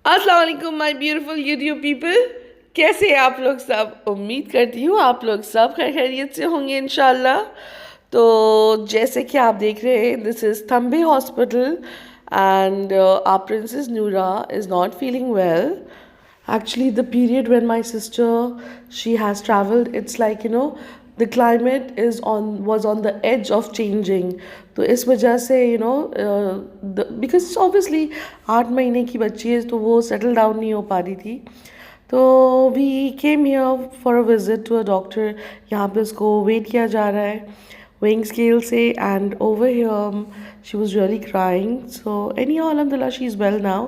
अस्सलाम वालेकुम my beautiful YouTube people. कैसे हैं आप लोग सब? उम्मीद करती हूँ आप लोग सब खैरियत से होंगे इंशाल्लाह। तो जैसे कि आप देख रहे हैं, this is Thumbay hospital and our princess Noora is not feeling well. Actually, the period when my sister she has traveled, it's like the climate is on was on the edge of changing. तो इस वजह से because obviously 8 महीने की बच्ची है तो वो सेटल डाउन नहीं हो पा रही थी. तो we came here for a visit to a doctor. यहाँ पे उसको वेट किया जा रहा है weighing scale say, and over here she was really crying. So anyhow, alhamdulillah, she's well now.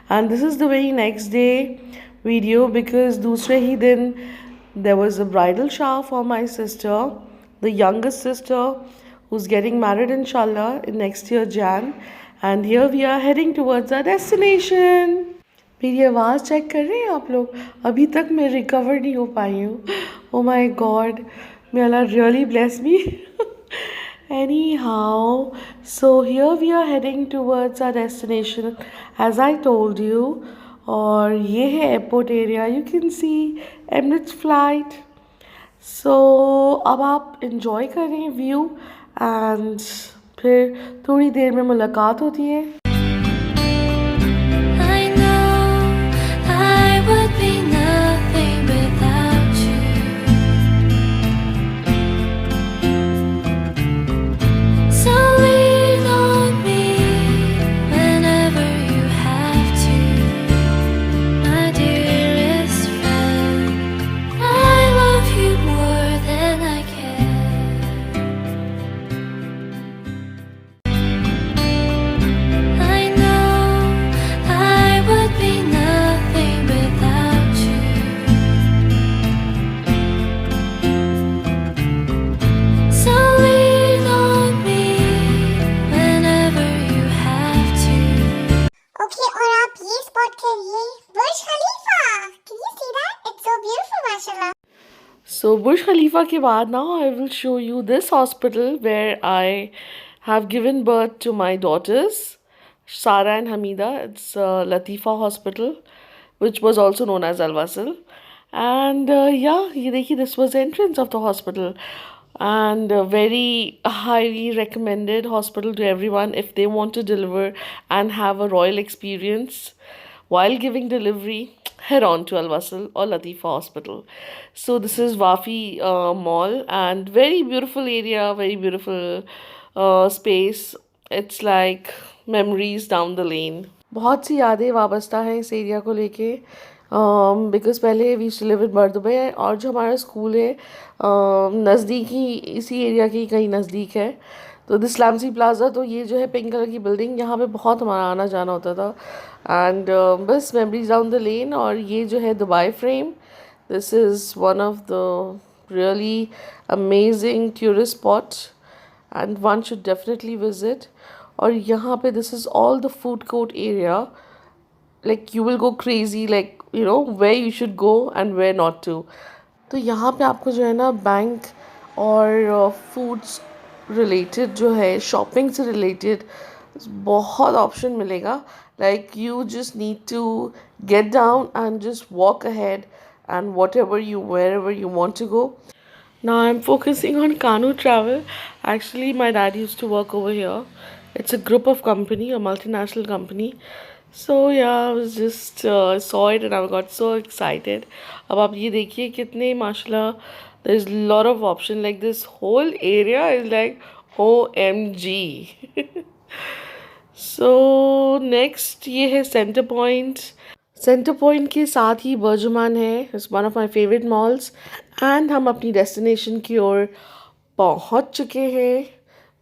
And this is the very next day video, because दूसरे ही दिन there was a bridal shower for my sister, the youngest sister, who's getting married inshallah in next year Jan. And here we are heading towards our destination. मेरी आवाज़ check कर रहे हैं आप लोग? अभी तक मैं रिकवर नहीं हो पाई हूँ. ओ माई God, may Allah really bless me. Anyhow, so here we are heading towards our destination, as I told you. और ये है airport area. You can see Emirates flight. So अब आप इंजॉय करें व्यू, एंड फिर थोड़ी देर में मुलाकात होती है. I know I would be nothing without you. So lean on me whenever you have to, my dearest friend. I love you more than I can. I know I would be nothing without you. So lean on me whenever you have to. Okay, और आप ये spot करिए Burj Khalifa. Can you see that? It's so beautiful माशाल्लाह. So Burj Khalifa के बाद now I will show you this hospital where I have given birth to my daughters, Sara and Hamida. It's Latifa Hospital, which was also known as Al Wasl. And yeah, ये देखिए, this was the entrance of the hospital, and a very highly recommended hospital to everyone if they want to deliver and have a royal experience while giving delivery. Head on to Al Wasl or Latifa Hospital. So this is Wafi Mall, and very beautiful area, very beautiful space. It's like memories down the lane. बहुत सी यादें वाबस्ता हैं इस area को लेके, because पहले we to live in बर्दुबे, और जो हमारा स्कूल है नज़दीक ही, इसी एरिया के कहीं नज़दीक है. तो दिस लामसी प्लाज़ा, तो ये जो है पिंक कलर की बिल्डिंग, यहाँ पे बहुत हमारा आना जाना होता था. एंड बस मेमरीज डाउन द लेन. और ये जो है Dubai frame, this is one of the really amazing tourist spot and one should definitely visit. और यहाँ पे this is all the food court area, like you will go crazy, like where you should go and where not to. तो यहाँ पे आपको जो है ना बैंक और फूड्स रिलेटेड जो है, शॉपिंग से रिलेटेड बहुत ऑप्शन मिलेगा. Like you just need to get down and just walk ahead, and whatever you wherever you want to go. Now I'm focusing on Kanu Travel. Actually, my dad used to work over here. It's a group of company, a multinational company. So yeah, I was just saw it and I got so excited. अब आप ये देखिए कितने माशाल्लाह, there's a lot of option. Like this whole area is like OMG. So next ये है centre point. Centre point के साथ ही बर्जुमान है. It's one of my favourite malls. And हम अपनी डेस्टिनेशन की ओर पहुंच चुके हैं.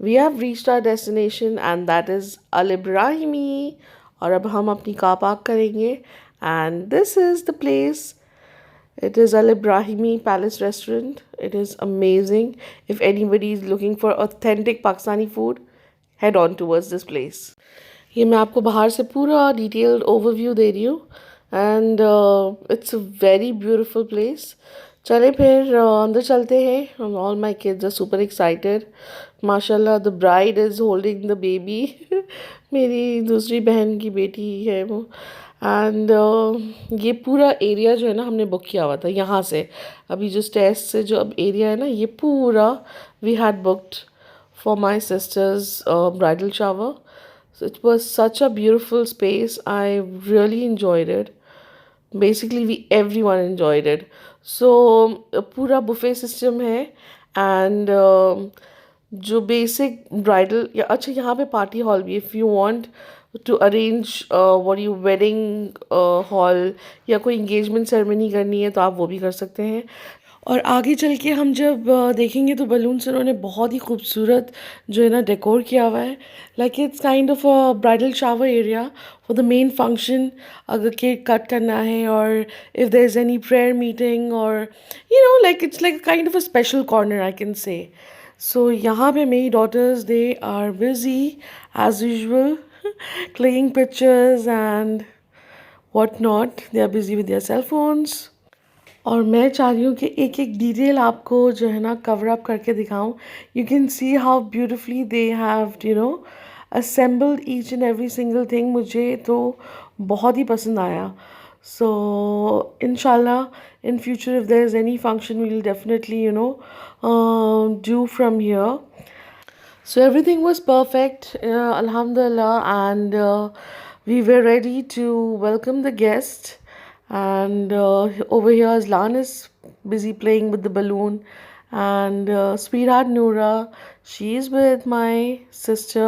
We have reached our destination and that is Al Ibrahimi. और अब हम अपनी कार पार्क करेंगे, and this is the place. It is Al Ibrahimi Palace Restaurant. It is amazing. If anybody is looking for authentic Pakistani food, head on towards this place. ये मैं आपको बाहर से पूरा डिटेल्ड ओवरव्यू दे रही हूँ, and it's a very beautiful place. चले फिर अंदर चलते हैं. All my kids are super excited. माशाल्लाह, the bride is holding the baby. मेरी दूसरी बहन की बेटी है वो. एंड ये पूरा एरिया जो है ना हमने बुक किया हुआ था यहाँ से, अभी जो स्टेज से जो अब एरिया है ना ये पूरा we had booked for my sister's bridal shower. So it was such a beautiful space. I really enjoyed it. Basically, we everyone enjoyed it. So पूरा buffet system है and जो basic bridal या अच्छा यहाँ पे party hall भी, if you want to arrange what you wedding hall या कोई engagement ceremony करनी है तो आप वो भी कर सकते हैं. और आगे चल के हम जब देखेंगे तो बलून से उन्होंने बहुत ही खूबसूरत जो है ना डेकोर किया हुआ है. Like it's kind of a bridal shower area for the main function. अगर केक कट करना है और if there is any prayer meeting और you know like it's like kind of a special corner I can say. So यहाँ पे मेरी daughters they are busy as usual clicking pictures and what not. They are busy with their cell phones. और मैं चाह रही हूँ कि एक एक डिटेल आपको जो है ना कवर अप करके दिखाऊं. You can see how beautifully they have you know assembled each and every single thing. मुझे तो बहुत ही पसंद आया. सो इंशाल्लाह in future if there is any function we will definitely you know do from here. So everything was perfect, Alhamdulillah, and we were ready to welcome the guest. And over here, Aslan is busy playing with the balloon, and sweetheart Noora, she is with my sister,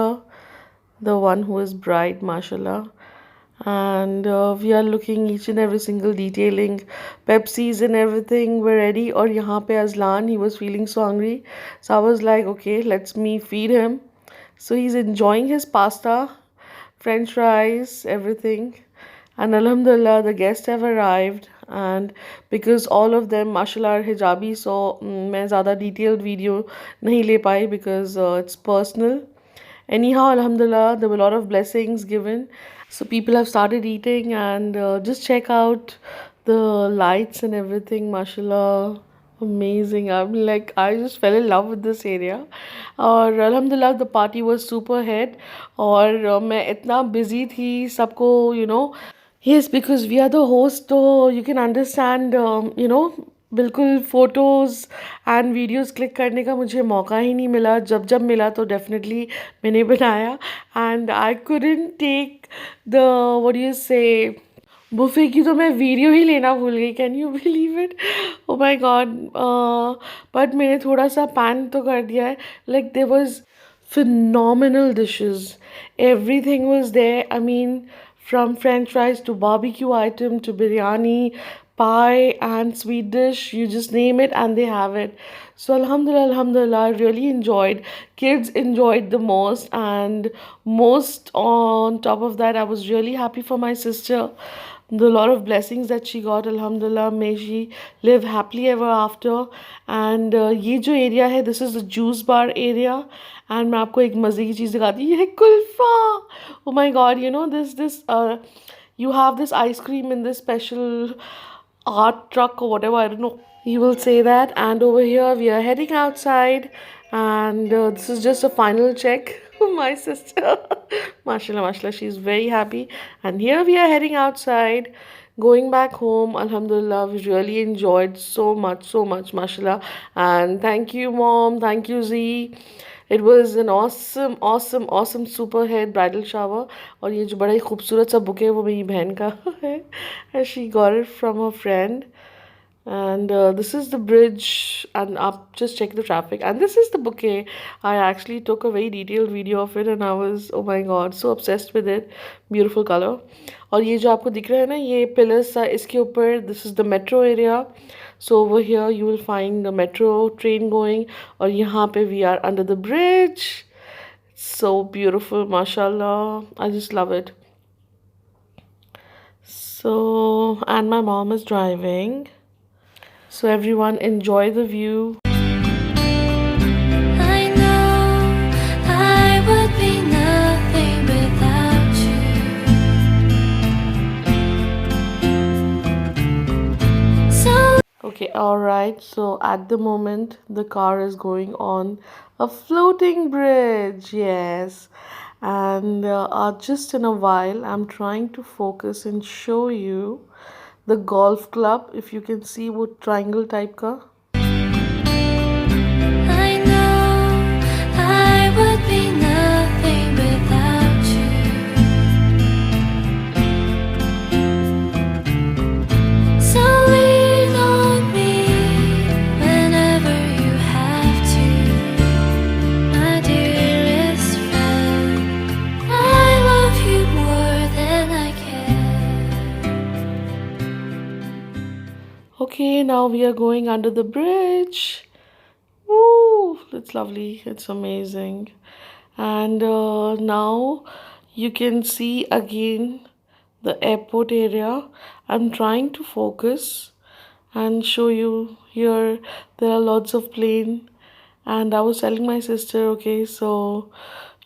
the one who is bride, mashallah. And we are looking each and every single detailing, Pepsis and everything were ready. Or यहाँ पे Aslan, he was feeling so hungry, so I was like, okay, let's me feed him. So he's enjoying his pasta, French fries, everything. And Alhamdulillah, the guests have arrived. And because all of them, mashallah, are hijabi, so मैं ज़्यादा detailed video नहीं ले पाई because it's personal. Anyhow, Alhamdulillah, there were a lot of blessings given. So people have started eating and just check out the lights and everything, mashallah. Amazing. I'm like, I just fell in love with this area. और Alhamdulillah, the party was super hit. और मैं इतना busy थी सबको, you know. Yes, because we are the host, so you can understand, you know, बिल्कुल photos and videos click करने का मुझे मौका ही नहीं मिला. जब जब मिला तो डेफिनेटली मैंने बनाया. And I couldn't take the what you say buffet की तो मैं वीडियो ही लेना भूल गई. Can you believe it? Oh my god. But मैंने थोड़ा सा पैन तो कर दिया है. Like there was phenomenal dishes. Everything was there. I mean, from French fries to barbecue item to biryani, pie and sweet dish, you just name it and they have it. So Alhamdulillah, Alhamdulillah, I really enjoyed. Kids enjoyed the most, and most on top of that, I was really happy for my sister. The lot of blessings that she got, Alhamdulillah, may she live happily ever after. And ये जो area है, this is the juice bar area. And मैं आपको एक मज़े की चीज़ दिखाती हूँ. ये है kulfa. Oh my God, you know this you have this ice cream in this special art truck or whatever, I don't know you will say that. And over here we are heading outside, and this is just a final check. My sister, mashallah, mashallah, she's very happy. And here we are heading outside, going back home. Alhamdulillah, we really enjoyed so much, mashallah. And thank you, mom, thank you, Z. It was an awesome super head bridal shower. और ये जो बड़ा ही खूबसूरत सा bouquet वो मेरी बहन का है. And she got it from her friend. And this is the bridge, and up just check the traffic. And this is the bouquet. I actually took a very detailed video of it, and I was, oh my god, so obsessed with it. Beautiful color. और ये जो आपको दिख रहा है ना ये pillars इसके ऊपर, this is the metro area. So over here you will find the metro train going. और यहाँ पे we are under the bridge. So beautiful, mashallah. I just love it. So, and my mom is driving. So everyone enjoy the view. I know I would be nothing without you. So Okay, alright. So at the moment the car is going on a floating bridge. Yes. and just in a while I'm trying to focus and show you the golf club. If you can see वो triangle type का. I know I would be nothing without you. So lean on me whenever you have to, my dearest friend. I love you more than I can. Okay, now we are going under the bridge. Woo! It's lovely. It's amazing. And now you can see again the airport area. I'm trying to focus and show you here. There are lots of plane. And I was telling my sister, okay, so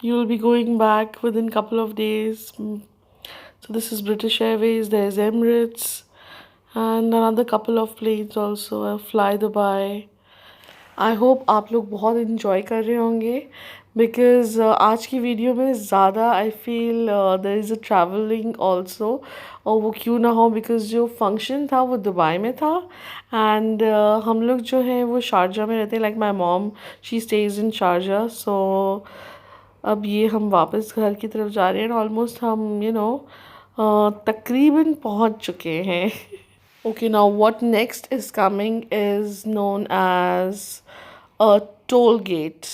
you'll be going back within couple of days. So this is British Airways. There's Emirates and another couple of planes also. Fly Dubai. I hope आप लोग बहुत enjoy कर रहे होंगे because आज की video में ज़्यादा I feel there is a travelling also और वो क्यों ना हो बिकॉज़ जो फंक्शन था वो दुबई में था एंड हम लोग जो हैं वो शारजा में रहते हैं like my mom she stays in Sharjah so अब ये हम वापस घर की तरफ जा रहे हैं ऑलमोस्ट हम तकरीबन पहुंच चुके हैं. Okay, now what next is coming is known as a toll gate.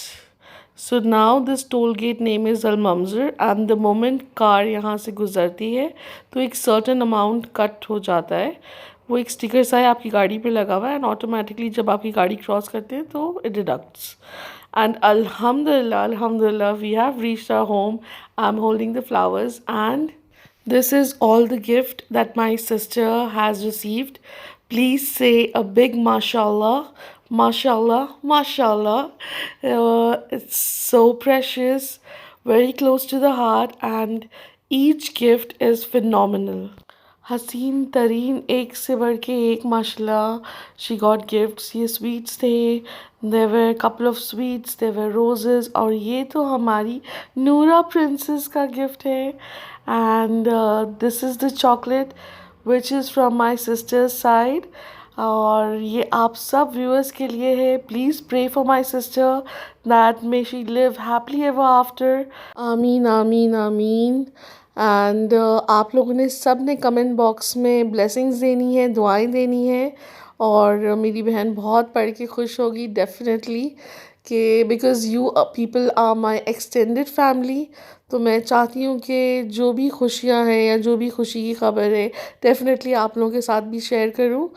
So now this toll gate name is Al Mamzar and the moment car यहाँ से गुजरती है तो एक certain amount cut हो जाता है. वो एक स्टिकर सा है आपकी गाड़ी पे लगा हुआ है एंड ऑटोमेटिकली जब आपकी गाड़ी क्रॉस करते हैं तो it डिडक्ट्स. And Alhamdulillah, we have reached our home. I'm holding the flowers and this is all the gift that my sister has received. Please say a big mashallah, mashallah, mashallah. It's so precious, very close to the heart, and each gift is phenomenal. हसीन तरीन एक से बढ़ के एक माशाल्लाह she got gifts. ये sweets थे, there were couple of sweets, there were roses और ये तो हमारी नूरा प्रिंसेस का गिफ्ट है. And this is the chocolate which is from my sister's side और ये आप सब व्यूअर्स के लिए है. Please pray for my sister that may she live happily ever after. आमीन आमीन आमीन. एंड आप लोगों ने सब ने कमेंट बॉक्स में ब्लेसिंग्स देनी है, दुआएं देनी है और मेरी बहन बहुत पढ़ के खुश होगी डेफिनेटली कि because you people are my extended family. तो मैं चाहती हूँ कि जो भी खुशियाँ हैं या जो भी खुशी की खबर है डेफिनेटली आप लोगों के साथ भी शेयर करूँ.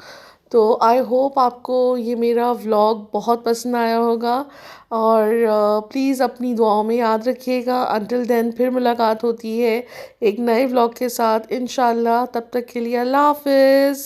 तो आई होप आपको ये मेरा व्लॉग बहुत पसंद आया होगा और प्लीज़ अपनी दुआओं में याद रखिएगा. अंटिल देन फिर मुलाकात होती है एक नए व्लॉग के साथ इंशाल्लाह. तब तक के लिए अल्लाह हाफ़िज़.